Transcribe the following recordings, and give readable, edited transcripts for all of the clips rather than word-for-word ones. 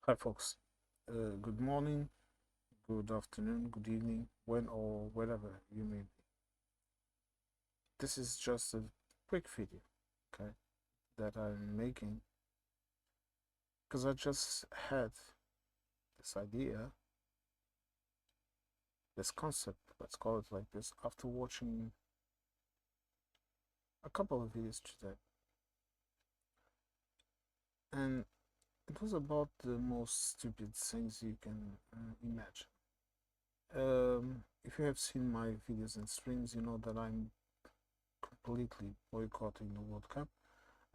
Hi, folks. Good morning, good afternoon, good evening, when or wherever you may be. This is just a quick video, okay, that I'm making because I just had this idea, this concept, let's call it like this, after watching a couple of videos today. And it was about the most stupid things you can imagine. If you have seen my videos and streams, you know that I'm completely boycotting the World Cup.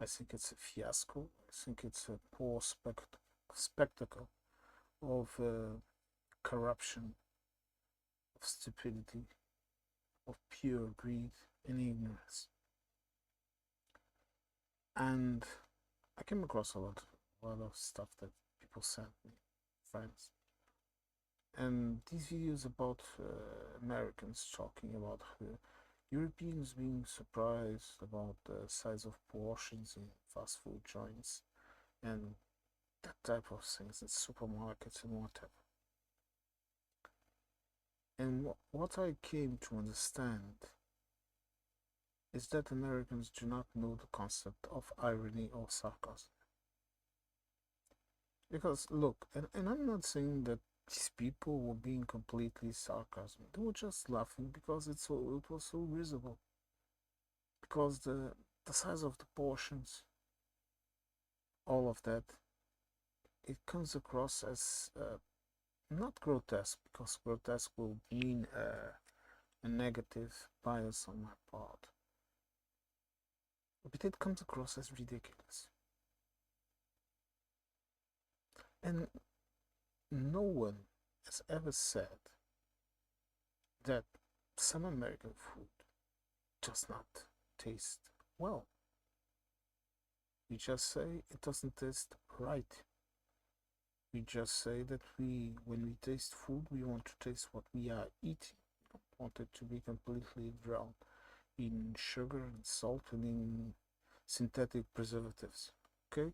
I think it's a fiasco. I think it's a poor spectacle of corruption, of stupidity, of pure greed and ignorance. And I came across a lot of stuff that people sent me, friends. And these videos about Americans talking about Europeans being surprised about the size of portions in fast food joints and that type of things in supermarkets and whatever. And what I came to understand is that Americans do not know the concept of irony or sarcasm. Because, look, and I'm not saying that these people were being completely sarcasm. They were just laughing because it was so visible. Because the size of the portions, all of that, it comes across as not grotesque, because grotesque will mean a negative bias on my part, but it comes across as ridiculous. And no one has ever said that some American food does not taste well. We just say it doesn't taste right. We just say that when we taste food, we want to taste what we are eating. We don't want it to be completely drowned in sugar and salt and in synthetic preservatives. Okay?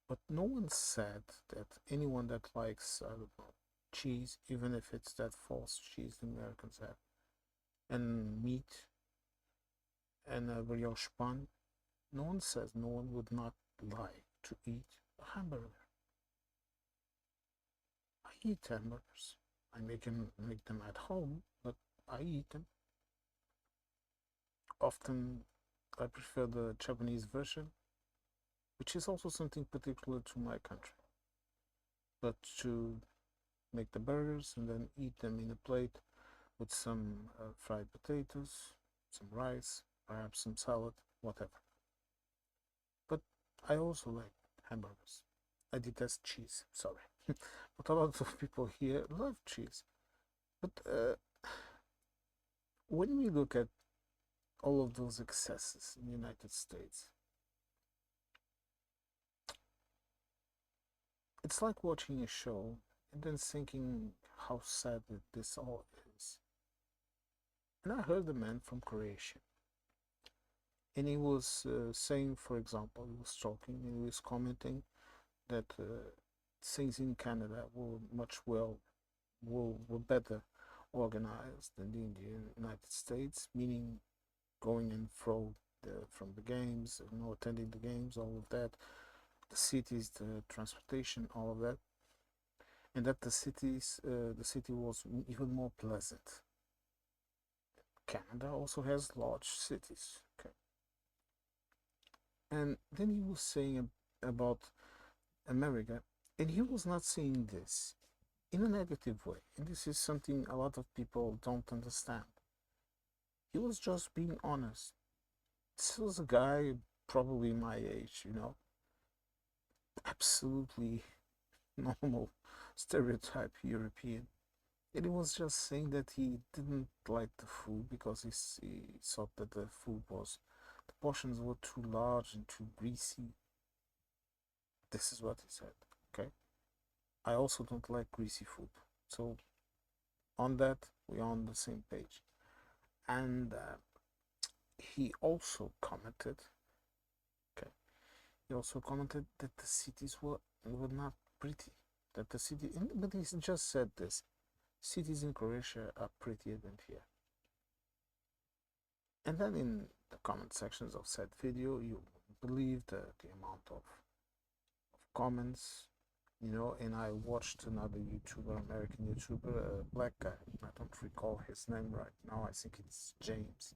But no one said that anyone that likes, I don't know, cheese, even if it's that false cheese the Americans have, and meat, and a brioche bun, no one says no one would not like to eat a hamburger. I eat hamburgers. I make them at home, but I eat them. Often I prefer the Japanese version, which is also something particular to my country. But to make the burgers and then eat them in a plate with some fried potatoes, some rice, perhaps some salad, whatever. But I also like hamburgers. I detest cheese, sorry. But a lot of people here love cheese. But when we look at all of those excesses in the United States, it's like watching a show and then thinking how sad this all is. And I heard a man from Croatia, and he was saying, for example, he was talking and he was commenting that things in Canada were were better organized than the United States, meaning going and fro from the games, attending the games, all of that, the cities, the transportation, all of that, and that the city was even more pleasant. Canada also has large cities, okay. And then he was saying about America, and he was not saying this in a negative way, and this is something a lot of people don't understand. He was just being honest. This was a guy probably my age, absolutely normal stereotype European. And he was just saying that he didn't like the food because he thought that the portions were too large and too greasy. This is what he said, okay? I also don't like greasy food. So, on that, we're on the same page. And he also commented, okay, He also commented that the cities were not pretty. That the city, but he just said this: cities in Croatia are prettier than here. And then in the comment sections of said video, you believe the amount of comments, and I watched another YouTuber, American YouTuber, a black guy. I don't recall his name right now. I think it's James.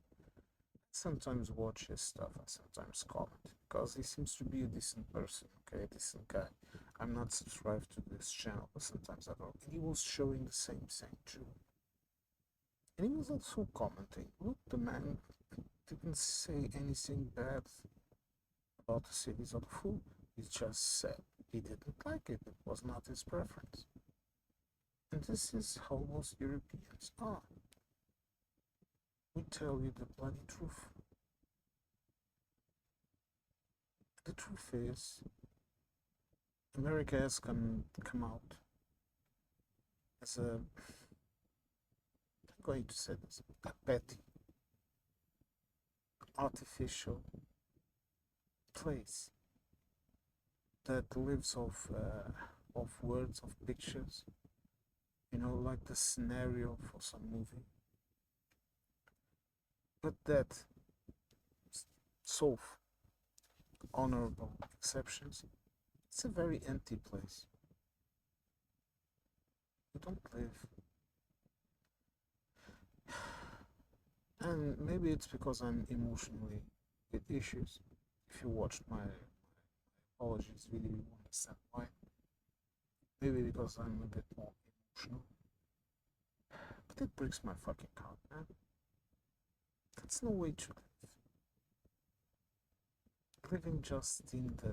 Sometimes watch his stuff. I sometimes comment because he seems to be a decent person. Okay, a decent guy. I'm not subscribed to this channel, but sometimes I don't. And he was showing the same thing too. And he was also commenting. Look, the man didn't say anything bad about the cities or the food. He just said he didn't like it. It was not his preference. And this is how most Europeans are. We tell you the bloody truth. The truth is, America has come out as I'm going to say this, a petty, artificial place that lives of words, of pictures, like the scenario for some movie. But that solve honorable exceptions, it's a very empty place. You don't live. And maybe it's because I'm emotionally with issues. If you watched my apologies video, you understand why. Maybe because I'm a bit more emotional. But it breaks my fucking heart, man. That's no way to live. Living just in the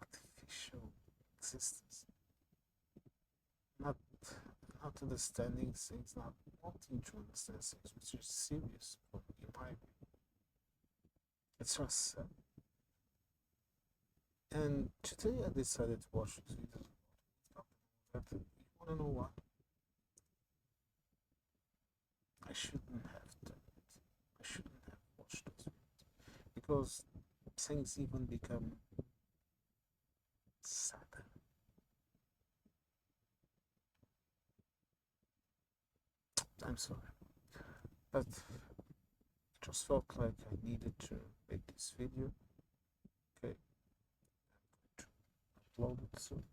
artificial existence. Not understanding things, not wanting to understand things, which is serious in my view. It's just sad. And today I decided to watch this video. You wanna know what? I shouldn't have done it. I shouldn't have watched those videos. Because things even become sadder. I'm sorry. But I just felt like I needed to make this video. Okay. I'm going to upload it soon.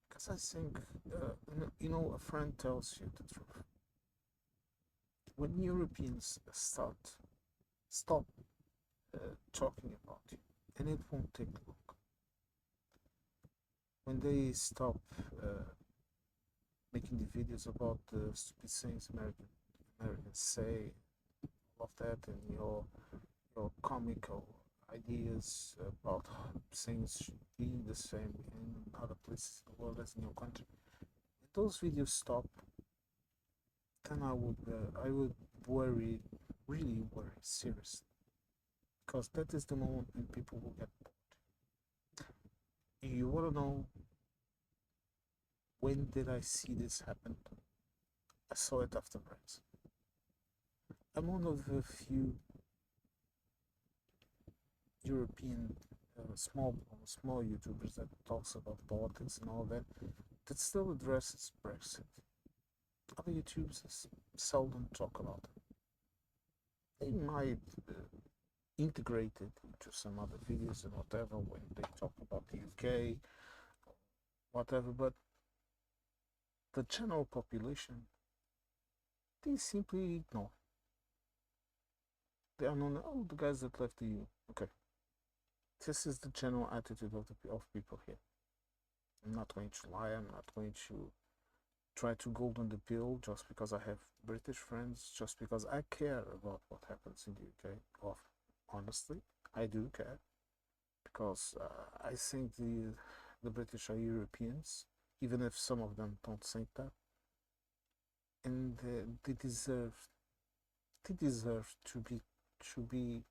Because I think, a friend tells you the truth. When Europeans stop talking about you, and it won't take long. When they stop making the videos about the stupid things Americans say, all of that, and your comical ideas about things being the same in other places in the world as in your country. If those videos stop, then I would worry, really worry seriously, because that is the moment when people will get bored. You want to know when did I see this happen? I saw it after Brexit. I'm one of the few European small YouTubers that talks about politics and all that still addresses Brexit. Other YouTubers seldom talk about it. They might integrate it into some other videos and whatever when they talk about the UK, whatever, but the general population, they simply ignore. They are known, oh, the guys that left the EU. Okay. This is the general attitude of people here. I'm not going to lie, I'm not going to try to golden the pill just because I have British friends, just because I care about what happens in the UK. Well, honestly, I do care, because I think the British are Europeans, even if some of them don't think that, and they deserve to be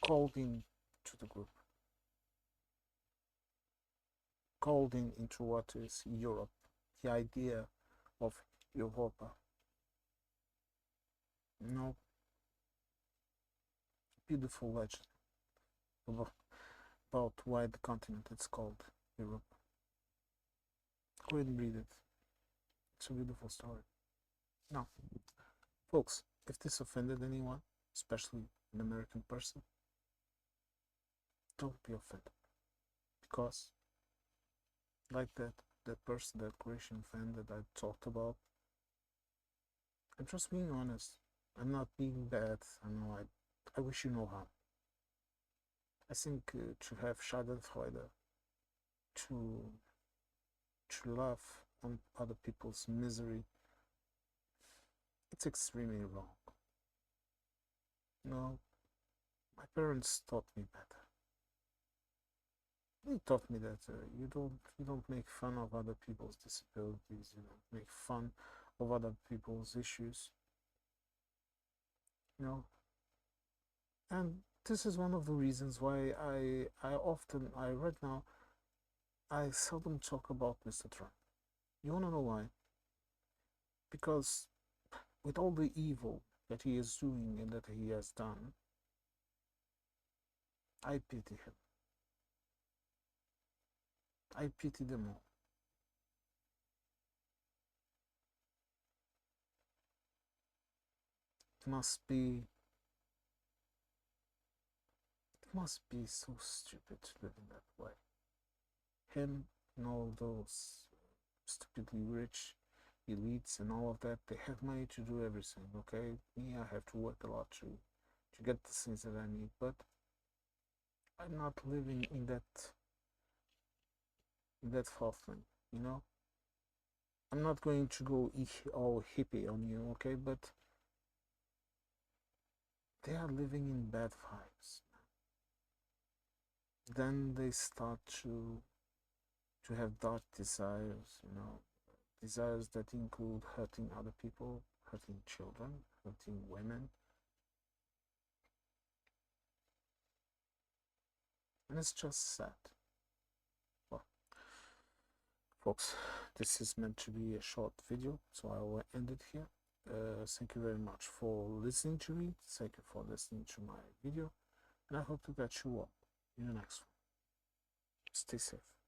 called in to the group, called in into what is Europe, the idea of Europa. No, beautiful legend about, about why the continent is called Europe. Go ahead and read it. It's a beautiful story. Now, folks, if this offended anyone, especially an American person, don't be offended. Because, like that person, that Croatian fan that I talked about, I'm just being honest. I'm not being bad. I know I wish you no harm. I think to have Schadenfreude, to laugh on other people's misery, it's extremely wrong. No, my parents taught me better. They taught me that you don't make fun of other people's disabilities. You don't make fun of other people's issues. You know, and this is one of the reasons why I right now I seldom talk about Mr. Trump. You wanna know why? Because with all the evil that he is doing and that he has done, I pity him. I pity them all. It must be so stupid to live in that way. Him and all those stupidly rich elites and all of that, they have money to do everything, okay? Me, I have to work a lot to get the things that I need, but I'm not living in that false thing, you know? I'm not going to go all hippie on you, okay? But they are living in bad vibes. Then they start to have dark desires, you know, desires that include hurting other people, hurting children, hurting women. And it's just sad. Well, folks, this is meant to be a short video, so I will end it here. Thank you very much for listening to me. Thank you for listening to my video. And I hope to catch you all in the next one. Stay safe.